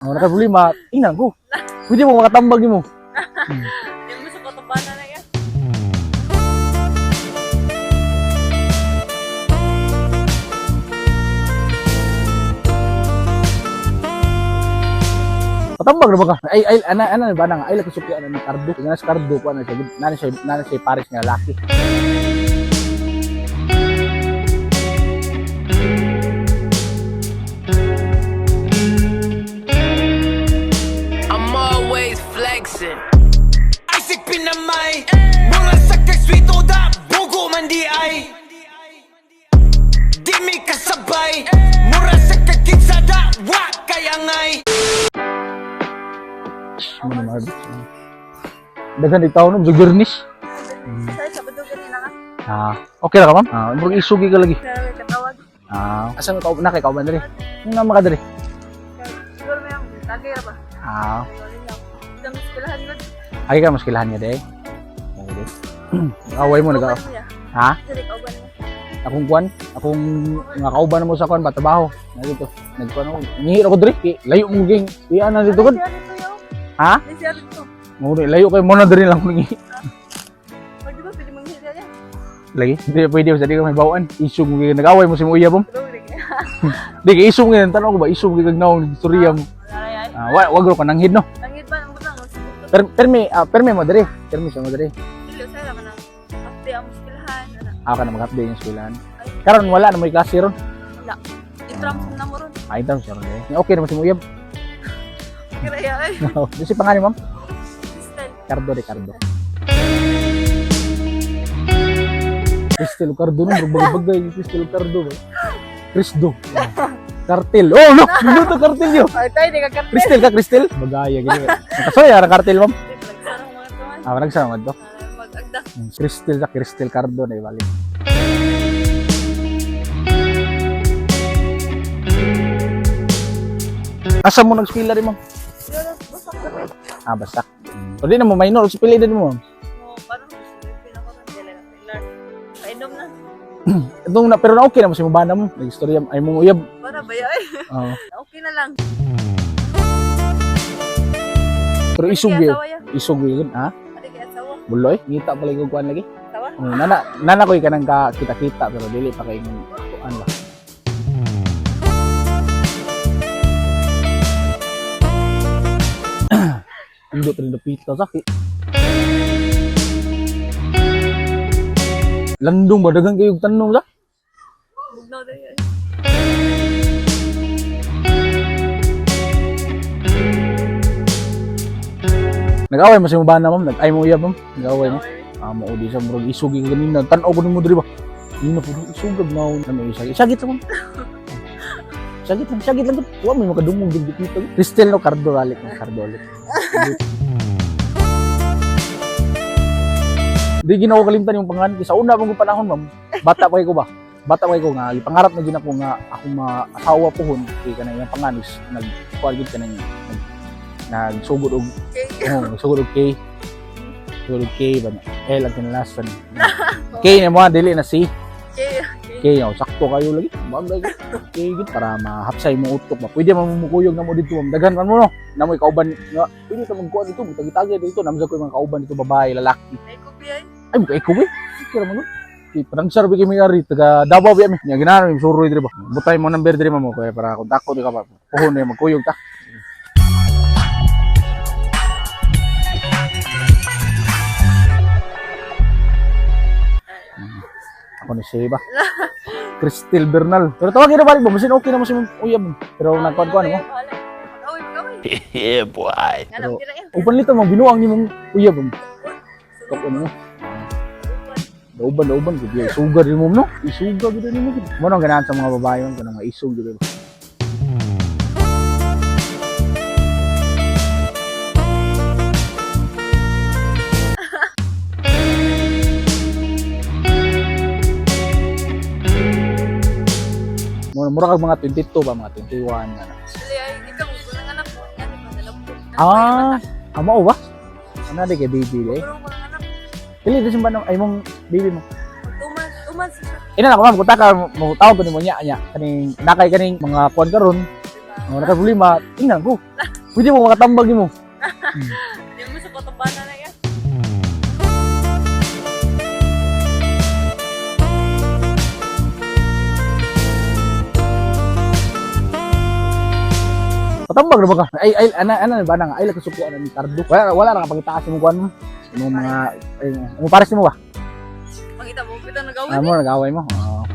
Naka problema, tingnan ko. Pwede mo makatambag mo. Hindi mo sa katabanan na yan. Patambag na ba ka? Ano ba nang ay laki suki ano ni Cardo. Nga sa Cardo ko ano siya, nana siya Paris nga laki. I'm always flexing. Isaac pinamay, mura sa kagswito da, bugo man di ay. Di mi kasabay, mura sa kaginsada, wa kaya ngay. Ano mga bitch. Dagan di taon no garnish. Sa Sabado ganina ka. Okay ra ka ma'am? Murag isugi ka lagi. Sa katawag. Asan ka na kay kauban diri? Yung na maka diri. Siguro may ang tagay ra ba? Galing lang. Isang eskulahan yun. Ay ka maskilahan niya day. Okay. Away mo naga. Sige, kauban niya. Akong nga kauban mo sa kon ba trabaho. Na dito. Nagkuan ako. Ngihir ako diri. Layo mo ging. Iyan na dito kon. May siya dito. Mo layo kay mo na diri lang ngi. Pag di ba pwede manghirya niya? Lagi. Hindi pwede sa di ka may bawaan. Isog mo ging nag-away mo si mo iya bom. Tulog rin. Di kay isog ngin tanong ko ba isog ging naong istorya mo. Wala yan. Wag ro ka nanghid no. Langit ba ang butang? Siguro. Permi mo diri. Permi siya mo diri. Dili, sa'yo naman ang update ang muskilahan. Ka na mag-update yung eskwelahan. Karon wala na may klase ron. Wala. I-trump na mo ron. Ay tam siya ron eh. Okay naman si mo uyab. Kiraya ay. Di si pangalan ma'am? Crystal. Ricardo. Cristel Cardo no, bagay Cristel Cardo ba? Cristo. Cartel. Oh no, minuto cartel yo. Ay, tayo, di ka kartel. Cristel. Bagaya gini. Nakasoy ara cartel ma'am. Nagsarang mga tuwan. Nagsama to. Mag-agda. Cristel Cardo na ibalik. Asa mo nag-spila rin ma'am? Pero, basak ka rin. Basak. O di na mo minor, spila din mo ma'am. Parang pinakaroon nila na pilar. Painom na. Itong na, pero na okay na mo si mabana mo. Nag-istorya ay mong uyab. Para ba yan? Oo. Okay na lang. Pero isog Kaya yun. asawa yan. Isog yun, ha? Adi kaya asawa. Buloy, ngita pala yung kuhan lagi. Asawa? Nana ko ka nang kita-kita pero dili pa kayo ng kuhan ba. Indot rin pita sakit. Landong ba dagang kayong tanong sa? Bugnaw na yan. Nag-away mo si mabana ma'am, nag-ay mo uyab ma'am. Nag-away mo. Mo di sa murag isugi ka ganina. Tan-aw ko nimo diri ba? Hindi na puro isugab na may isagi. Sagit lang ma'am. Sagit lang. Wa may makadungog gid dito. Cristel no Cardo ralik ng Cardo ulit. Di ginawa kalimtan yung pangalan. Sa una mong panahon ma'am, bata pa ko ba? Bata pa ko nga, ipangarap na din ako nga ako maasawa po hon. Kaya ka na yung panganis, nag-kuargid ka na niya. Nagsugod og nagsugod og K. Sugod og K ba na? L ang kinalasan. K na mo, dili na C. K, sakto kayo lagi. Bagay ko. K gid para mahapsay mo utok ba. Pwede man mo mukuyog na mo dito, ma'am. Daghan man mo no. Namoy kauban nga. Pwede ka magkuha dito, tagi-tagi dito. Namsa ko yung mga kauban dito, babae, lalaki. Ay, kopi ay. Ay, buka ikaw eh. Kira mo no. Parang sarbi kami ari taga Davao bi ami. Nya ginano yung suroy diri ba. Butay mo number diri mo kaya para kung dako di ka ba. Puhon na magkuyog ta. Ako ni Sheba. Cristel Bernal. Pero tawagin na balik ba? Masin okay na mo si uyab. Pero nagkuhan-kuhan mo. Mag-away. Yeah, boy. Nga lang, tira yan. Upan lito mo, binuang ni mong uyab. Kako mo. Dauban gid. Sugar din mo no? Isuga gid ni mo. Mo nang ganahan sa mga babae man kanang maisog gid. Mura kag mga 22 ba, mga 21 na. Actually, ay, ikaw, kulang anak mo. Yan, ikaw, Amo ba? Ano di kay baby day? Kurang kulang anak. Dili din ba ay mong baby mo? 2 months siya. Ina na ko ma'am, kunta ka mo tawag ko nimo nya kaning nakay kaning mga kuan karon. Naka problema, tingnan ko. Pwede mo makatambag mo. Hindi mo sa kotobana na yan. Patambag na ba ka? Ano ba nang ay lagsukuan ni Cardo. Wala ra kapagitaas mo kuan mo. Yung mga mo pares mo ba? Pangita mo, kita nagawin. Ano mo nag-away mo? Oo.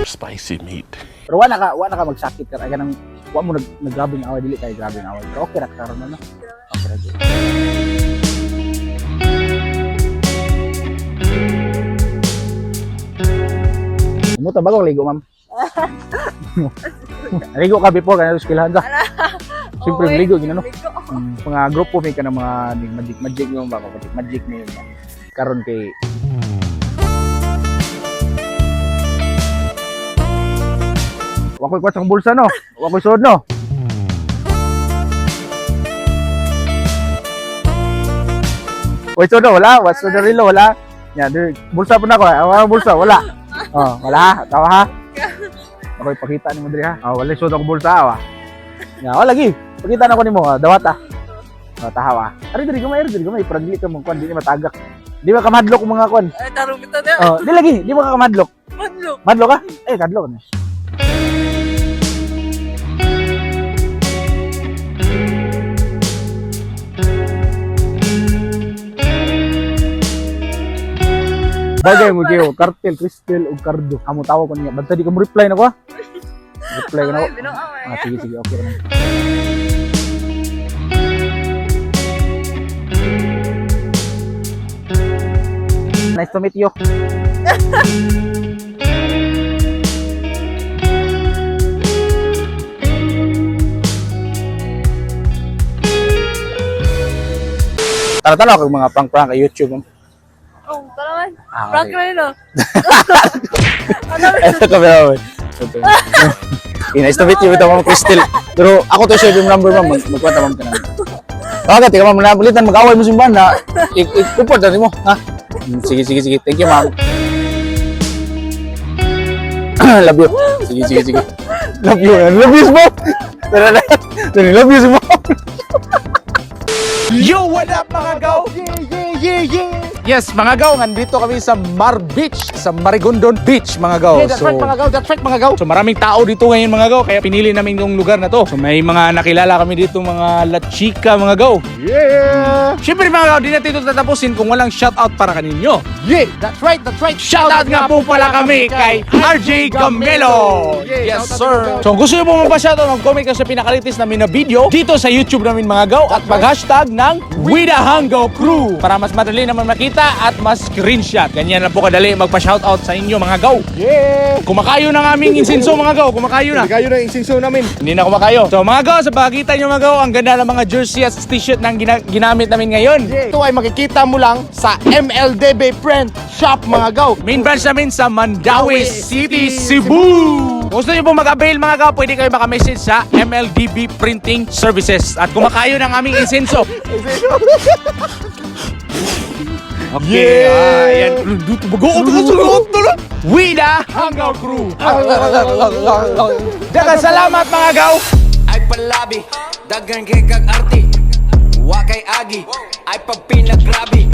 Spicy meat. Pero wala ka magsakit ka kaya nang wa mo naggrabing away dili kay grabing away. Pero okay ra karon na no. Okay ra. Good. Mo ta bago ligo ma'am. Ligo ka before kana skillhan ka. Siyempre ligo ginano. Mga grupo may ka ng mga magic yung ba magic mo yun. Karon kay wakoy kwat sa bulsa no. Wakoy sud no. Wait, so no, wala. What's the relo? Wala. Yan, bulsa po na ko. Wala bulsa, wala. Oh, wala. Tawa ha. Ako ipakita ni mo diri ha. Oh, wala sud ako bulsa wa. Ya, wala lagi. Pakita na ko nimo, dawata. Oh, tahawa. Ari diri gamay, pragli ka mo kwan di matagak. Di ba ka madlok mga kwan? Ay, tarong kita na. Oh, di lagi, di ba ka madlok? Madlok. Madlok ka? Kadlok na. Bagay mo kayo, Cartel, Cristel, o Cardo. Amo tawag ko niya. Basta di ka mo reply na ko ha? Reply ko na ko. Sige, okay naman. Nice to meet you. Tara-tara ako mga prank-prank kay YouTube. Oh, talaman. Ah, Prank okay. na yun, oh. Ito ka ba? Nice to meet you with Ma'am Cristel. Pero ako to siya yung number ma'am. Magkwanta ma'am ka na. Okay, tika ma'am. Nabulitan, mag-away mo simbahan na. Ikuport na rin mo. Ha? Sige. Thank you ma'am. Love you. Sige. Love you. Love you ma'am. Love you ma'am. Yo, what up mga gaw? Yes, mga gaw, nandito kami sa Mar Beach, sa Marigondon Beach, mga gaw. Yeah, that's right mga gaw. So maraming tao dito ngayon mga gaw, kaya pinili namin yung lugar na to. So may mga nakilala kami dito, mga La Chica mga gaw. Yeah! Siyempre mga gaw, di natin ito tatapusin kung walang shoutout para kaninyo. Yeah, that's right. Shoutout nga po pala kami kay RJ Gamelo. Yes sir. So kung gusto nyo po magpa-shoutout, mag-comment ka sa pinakalitis namin na video dito sa YouTube namin mga gaw at mag-hashtag ng We The Hango Crew para mas madali naman makita at mas screenshot. Ganyan lang po kadali magpa-shoutout sa inyo mga gaw. Yeah! Kumakayo ng aming insenso mga gaw, kumakayo na. Kayo na yung insinso namin. Hindi na kumakayo. So mga gaw, sa pagkita nyo mga gaw, ang ganda ng mga jersey at t-shirt na ginamit namin ngayon. Ito ay makikita mo lang sa MLDB Print Shop mga gaw. Main branch namin sa Mandaue City, Cebu. Kung gusto nyo po mag-avail mga gaw, pwede kayo maka-message sa MLDB Printing Services at kumakayo ng aming insenso. Okay, yan. We The Hangout Crew. Dagan salamat mga gaw. Ay palabi, dagan kay kag arti. Wa kay agi, ay pagpinagrabi.